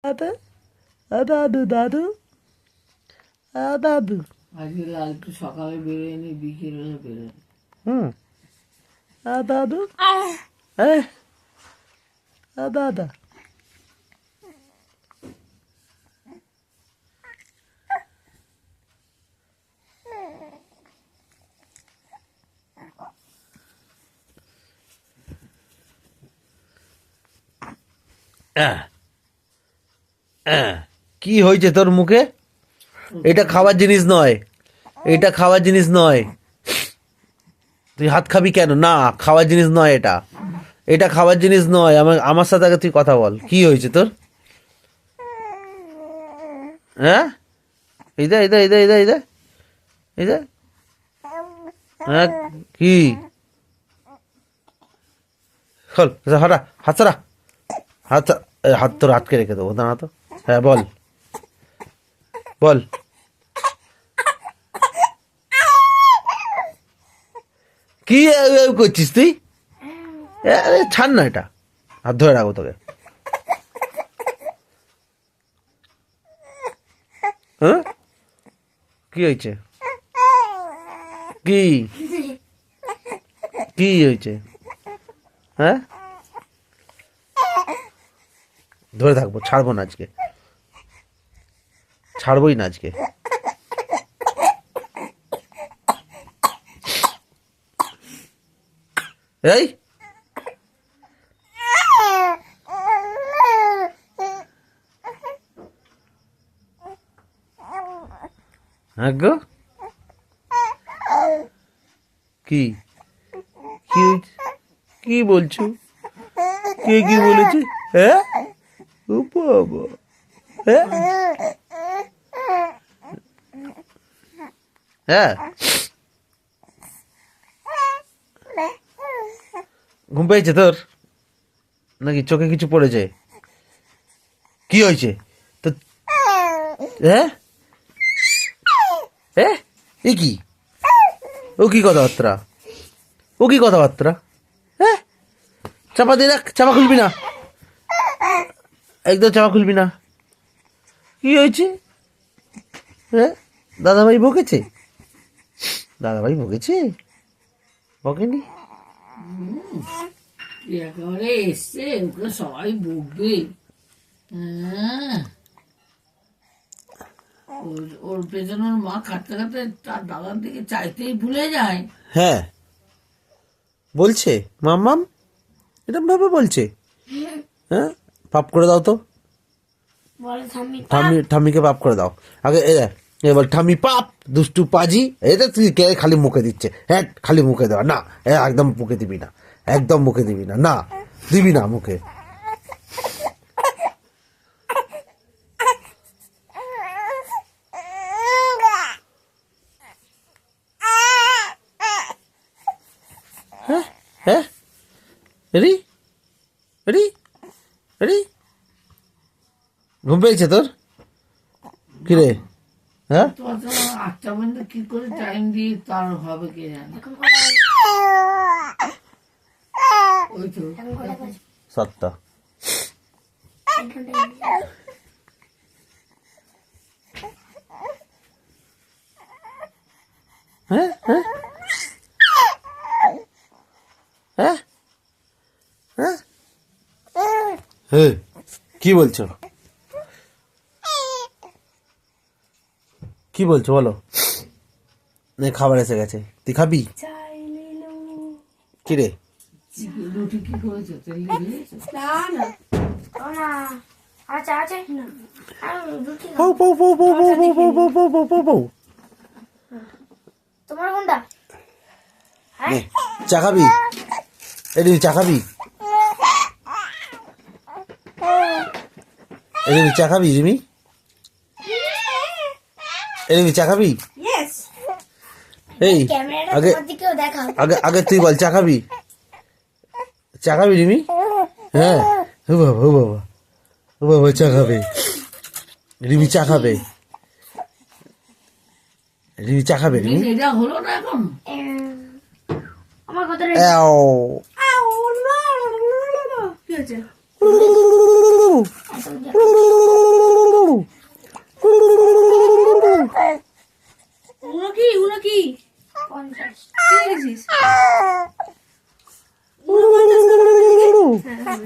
বাবু বাবু বাবু বাবু আজকে লালটু সকালে বেরোয়নি, বিকেলে বেরোয়। বাবু বাবা কি হয়েছে তোর মুখে? এটা খাওয়ার জিনিস নয়, এটা খাওয়ার জিনিস নয়। তুই হাত খাবি কেন? না, খাওয়ার জিনিস নয় এটা, এটা খাওয়ার জিনিস নয়। আমার সাথে আগে তুই কথা বল, কি হয়েছে তোর? হ্যাঁ, এই দে এই দে এই দে এই দে এই দে এই দে। হ্যাঁ, কি খোল, হাঁটা, হাত ছাড়া, হাত হাত তোর আটকে রেখে দেবো, দাঁড়া তো। হ্যাঁ বল বল। কি করছিস তুই? ছাড় না, এটা হাত ধরে রাখবো তোকে। হ্যাঁ, কি হয়েছে? কি কি হয়েছে? হ্যাঁ, ধরে থাকবো, ছাড়বো না আজকে, ছাড়বোই না আজকে। এই হ্যাঁ গো, কি কি কি বলছো? কে কি বলেছে? হ্যাঁ, ও বাবা, হ্যাঁ হ্যাঁ, ঘুম পেয়েছে তোর নাকি চোখে কিছু পড়েছে? কি হয়েছে তো? হ্যাঁ হ্যাঁ, এ কি? ও কি কথাবার্তা? ও কি কথাবার্তা? হ্যাঁ, চাপা দিয়ে রাখ, চাপা খুলবি না, একদম চাপা খুলবি না। কি হয়েছে? হ্যাঁ, দাদাভাই বকেছে? দাদাভাই বকেছে? বকেনি? একেবারে এসছে, ওকে সবাই বকবে। হ্যাঁ, ওর পেছনে ওর মা খাটতে খাটতে তার দাদার দিকে চাইতেই ভুলে যায়। হ্যাঁ, বলছে মাম্মাম, এরকম ভাবে বলছে? হ্যাঁ, পাপ করে দাও তো, ঠাম্মি, ঠাম্মিকে পাপ করে দাও আগে। এবার ঠাম্মি পাপ, দুষ্টু পাজি। এটা তুই কে খালি মুখে দিচ্ছে? হ্যাঁ, খালি মুখে দেওয়া না, একদম মুখে দিবি না, একদম মুখে দিবি না, না দিবি না মুখে। হ্যাঁ হ্যাঁ, রি রি রি, ঘুম পেয়েছে তোর? কিরে? হ্যাঁ, তোমার তো 8টা পর্যন্ত কি করে টাইম দিয়ে তার হবে কে জানে। ওই তো 7টা। হ্যাঁ হ্যাঁ হ্যাঁ হ্যাঁ, হ্যাঁ, কি বলছো? কি বলছো বলো? খাবার এসে গেছে, তুই খাবি? কি রে? রুটি কি করেছো? তেল দিয়ে দিয়েছো? বউ বউ বউ বউ বউ বউ বউ বউ বউ বউ বউ বউ। তোমার কোনটা? নে, চা খাবি? এদিকে চা খাবি? এদিকে চা খাবি রিমি? এদিকে চা খাবি? এই আগে আগে আগে তুই বল, চা খাবি? চা খাবি রিমি? হ্যাঁ, ও বাবা ও বাবা ও বাবা, চা খাবে রিমি, চা খাবে রিমি, চা খাবে রিমি। এটা হলো না এখন। আমার কথা এও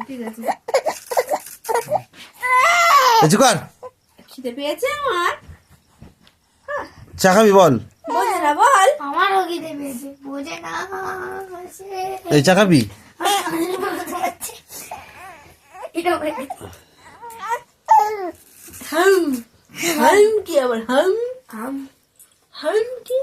ঠিক আছে। চুপ কর। খিদে পেয়েছে আমার। চা খাবি বল, বোঝে না বল। আমারও খিদে পেয়েছে, বোঝে না। এই চা খাবি? হাম হাম কি আবার হাম হাম হাম কি